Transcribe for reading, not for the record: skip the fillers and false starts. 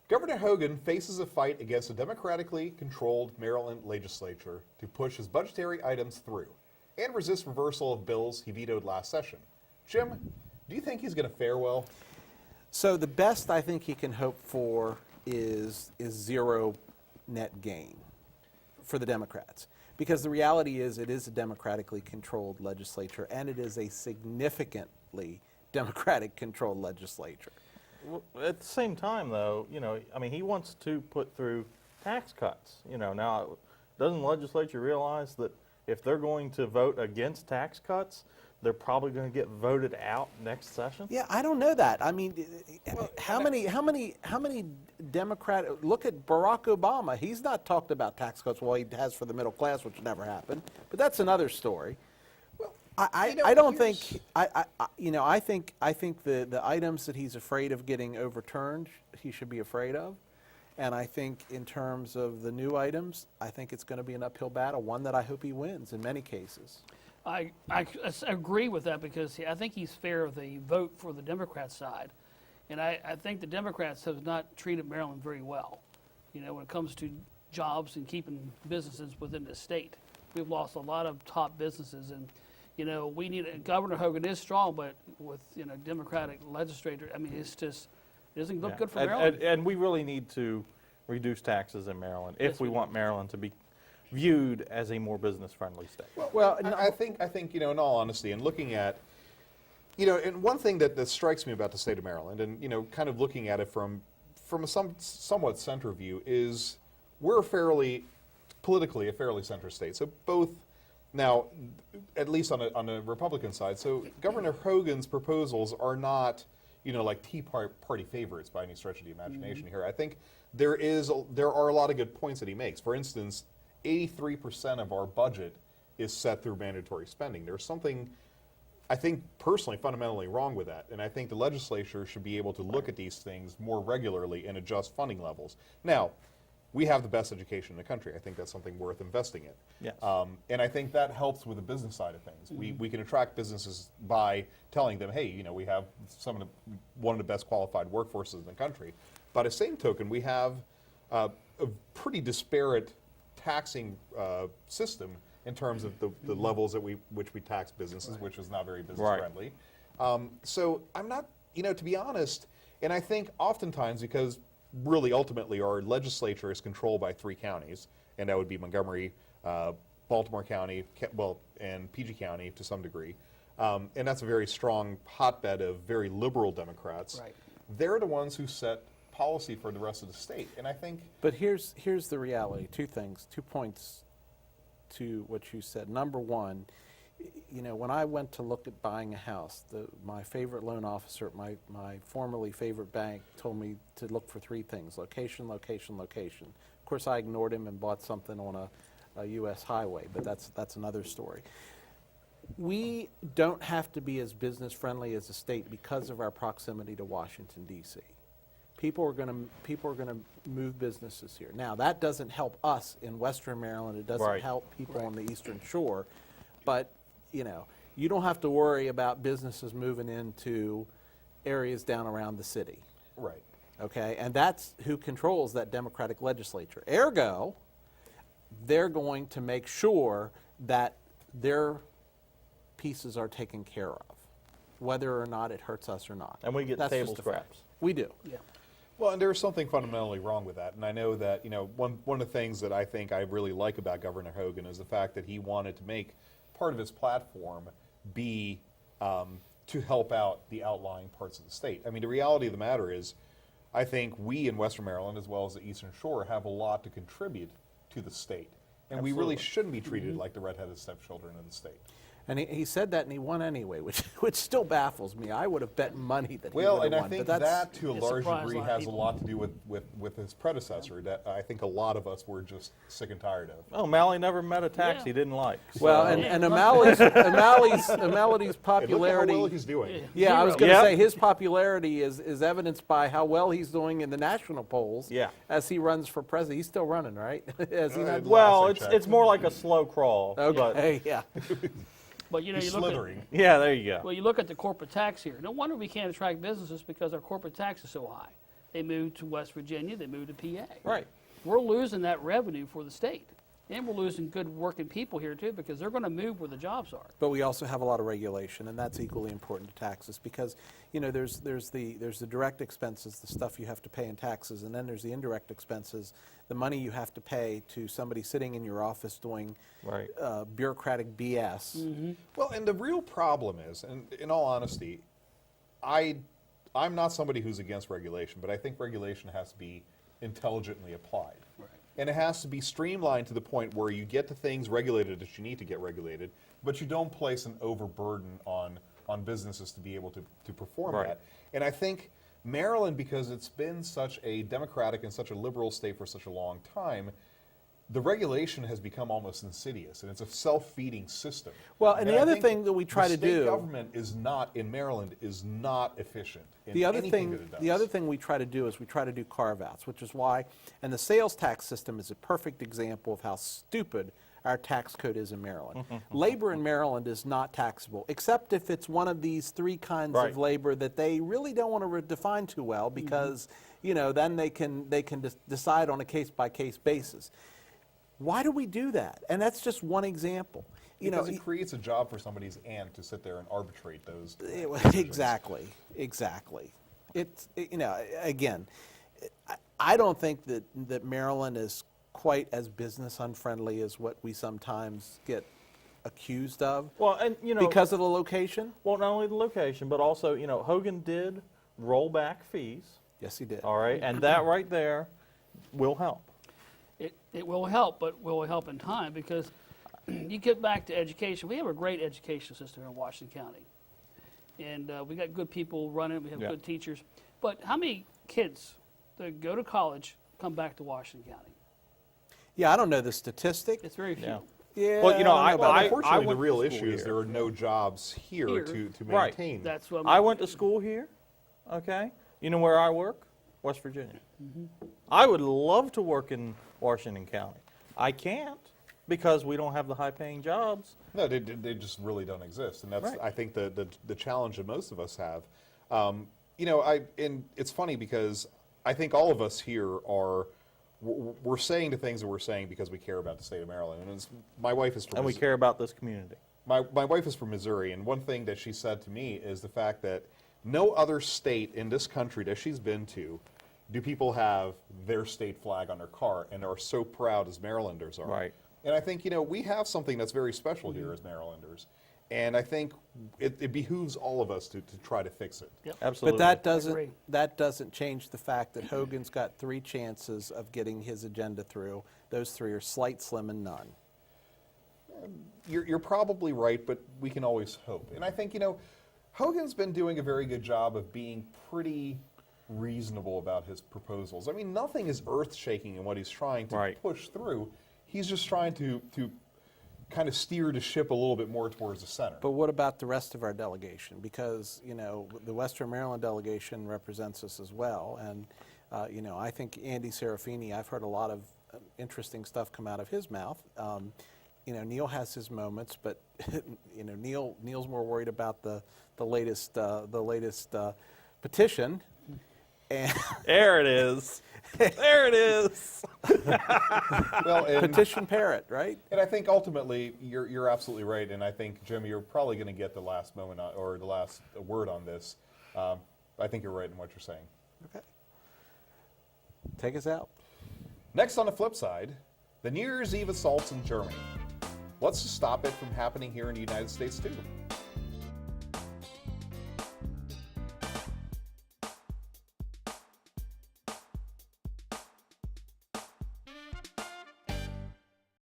Governor Hogan faces a fight against a democratically controlled Maryland legislature to push his budgetary items through and resist reversal of bills he vetoed last session. Jim, do you think he's going to fare well? So the best I think he can hope for is zero net gain for the Democrats. Because the reality is it is a democratically controlled legislature, and it is a significantly democratic controlled legislature. Well, at the same time, though, I mean, he wants to put through tax cuts. Now, doesn't the legislature realize that if they're going to vote against tax cuts, they're probably going to get voted out next session? Yeah, I don't know that. I mean, how many Democrat? Look at Barack Obama. He's not talked about tax cuts. Well, he has for the middle class, which never happened. But that's another story. Well, I don't think. I think the items that he's afraid of getting overturned, he should be afraid of. And I think in terms of the new items, I think it's going to be an uphill battle, one that I hope he wins in many cases. I agree with that because I think he's fair of the vote for the Democrat side. And I think the Democrats have not treated Maryland very well, when it comes to jobs and keeping businesses within the state. We've lost a lot of top businesses, and, we need Governor Hogan is strong, but with, Democratic legislature, I mean, it doesn't look good for Maryland. And we really need to reduce taxes in Maryland if we want Maryland to be viewed as a more business-friendly state. Well, I think in all honesty, and looking at, and one thing that strikes me about the state of Maryland, and kind of looking at it from a somewhat center view, is we're politically a fairly center state. So both now, at least on a Republican side, so Governor Hogan's proposals are not like Tea Party favorites by any stretch of the imagination here. I think there are a lot of good points that he makes. For instance, 83% of our budget is set through mandatory spending. There's something, I think, personally fundamentally wrong with that, and I think the legislature should be able to look at these things more regularly and adjust funding levels. Now, we have the best education in the country. I think that's something worth investing in. Yes. And I think that helps with the business side of things. We can attract businesses by telling them, hey, we have one of the best qualified workforces in the country. By the same token, we have a pretty disparate taxing system in terms of the levels at which we tax businesses, which is not very business friendly. So I'm not, to be honest, and I think oftentimes because really ultimately our legislature is controlled by 3 counties, and that would be Montgomery, Baltimore County, and PG County to some degree. And that's a very strong hotbed of very liberal Democrats. Right. They're the ones who set policy for the rest of the state, and I think. But here's the reality. 2 things, 2 points to what you said. Number one, when I went to look at buying a house, my favorite loan officer at my formerly favorite bank told me to look for 3 things: location, location, location. Of course, I ignored him and bought something on a U.S. highway, but that's another story. We don't have to be as business friendly as a state because of our proximity to Washington, D.C. People are going to move businesses here. Now, that doesn't help us in Western Maryland. It doesn't help people on the Eastern Shore. But, you don't have to worry about businesses moving into areas down around the city. Right. Okay? And that's who controls that Democratic legislature. Ergo, they're going to make sure that their pieces are taken care of, whether or not it hurts us or not. And we get table scraps. We do. Yeah. Well, and there's something fundamentally wrong with that. And I know that, one of the things that I think I really like about Governor Hogan is the fact that he wanted to make part of his platform be to help out the outlying parts of the state. I mean, the reality of the matter is, I think we in Western Maryland, as well as the Eastern Shore, have a lot to contribute to the state. And we really shouldn't be treated like the redheaded stepchildren of the state. And he said that and he won anyway, which still baffles me. I would have bet money that he would have won. Well, and I think that to a large surprised degree a lot of has a people. lot to do with his predecessor that I think a lot of us were just sick and tired of. Oh, O'Malley never met a tax he didn't like. Well, so. and O'Malley's popularity. Look how well he's doing. Yeah, I was going to say his popularity is evidenced by how well he's doing in the national polls. Yeah. As he runs for president, he's still running, right? Has he not? Well, Last I checked. it's more like a slow crawl. Okay, yeah. But He's you look slithering. at, Yeah, there you go. well, you look at the corporate tax here. No wonder we can't attract businesses because our corporate tax is so high. they move to West Virginia, they move to PA. Right. We're losing that revenue for the state. And we're losing good working people here too, because they're going to move where the jobs are. But we also have a lot of regulation, and that's equally important to taxes because, you know, there's the direct expenses, the stuff you have to pay in taxes, and then there's the indirect expenses, the money you have to pay to somebody sitting in your office doing Right. bureaucratic BS. Well, and the real problem is, and in all honesty, I'm not somebody who's against regulation, but I think regulation has to be intelligently applied. Right. And it has to be streamlined to the point where you get to things regulated that you need to get regulated, but you don't place an overburden on businesses to be able to perform Right. that. And I think Maryland, because it's been such a democratic and such a liberal state for such a long time, the regulation has become almost insidious, and it's a self-feeding system. Well, and the I other think thing that we try to the state do- government is not, in Maryland, is not efficient in The other anything thing, that it does. the other thing we try to do is we try to do carve-outs, which is why, and the sales tax system is a perfect example of how stupid our tax code is in Maryland. Labor in Maryland is not taxable, except if it's one of these three kinds Right. of labor that they really don't want to define too well, because you know then they can decide on a case-by-case basis. Why do we do that? And that's just one example. You Because know, it creates a job for somebody's aunt to sit there and arbitrate those. Exactly. You know, again, I don't think that Maryland is quite as business unfriendly as what we sometimes get accused of Well, and you know, because of the location. well, not only the location, but also, you know, Hogan did roll back fees. Yes, he did. All right, and that right there will help. It will help, but will it help in time? Because you get back to education. We have a great education system here in Washington County. And we got good people running it. We have Yeah. good teachers. But how many kids that go to college come back to Washington County? Yeah, I don't know the statistic. It's very few. Yeah. Yeah, Well, you know, I don't Well, about that. unfortunately, the went to real school issue is here. there are no jobs here, Here. to Right. maintain. That's what I went to school here, okay? You know where I work? West Virginia. I would love to work in Washington County. I can't because we don't have the high-paying jobs. No, they just really don't exist, and that's Right. I think the challenge that most of us have. You know, and it's funny because I think all of us here are we're saying the things that we're saying because we care about the state of Maryland. And my wife is from And we care about this community. my wife is from Missouri, and one thing that she said to me is the fact that no other state in this country that she's been to do people have their state flag on their car and are so proud as Marylanders are. Right. And I think, you know, we have something that's very special here as Marylanders. And I think it behooves all of us to try to fix it. Yep. Absolutely. But agree. that doesn't change the fact that Hogan's got 3 chances of getting his agenda through. Those 3 are slight, slim, and none. You're probably right, but we can always hope. And I think, you know, Hogan's been doing a very good job of being pretty reasonable about his proposals. I mean, nothing is earth-shaking in what he's trying to Right. push through. He's just trying to kind of steer the ship a little bit more towards the center. But what about the rest of our delegation? Because, you know, the Western Maryland delegation represents us as well. And, you know, I think Andy Serafini, I've heard a lot of interesting stuff come out of his mouth. You know, Neil has his moments, but, you know, Neil's more worried about the latest petition. And There it is. There it is. Well, and, petition parrot, right? and I think ultimately you're absolutely right. And I think, Jim, you're probably going to get the last moment or the last word on this. I think you're right in what you're saying. Okay. Take us out. Next on the flip side, the New Year's Eve assaults in Germany. What's to stop it from happening here in the United States too?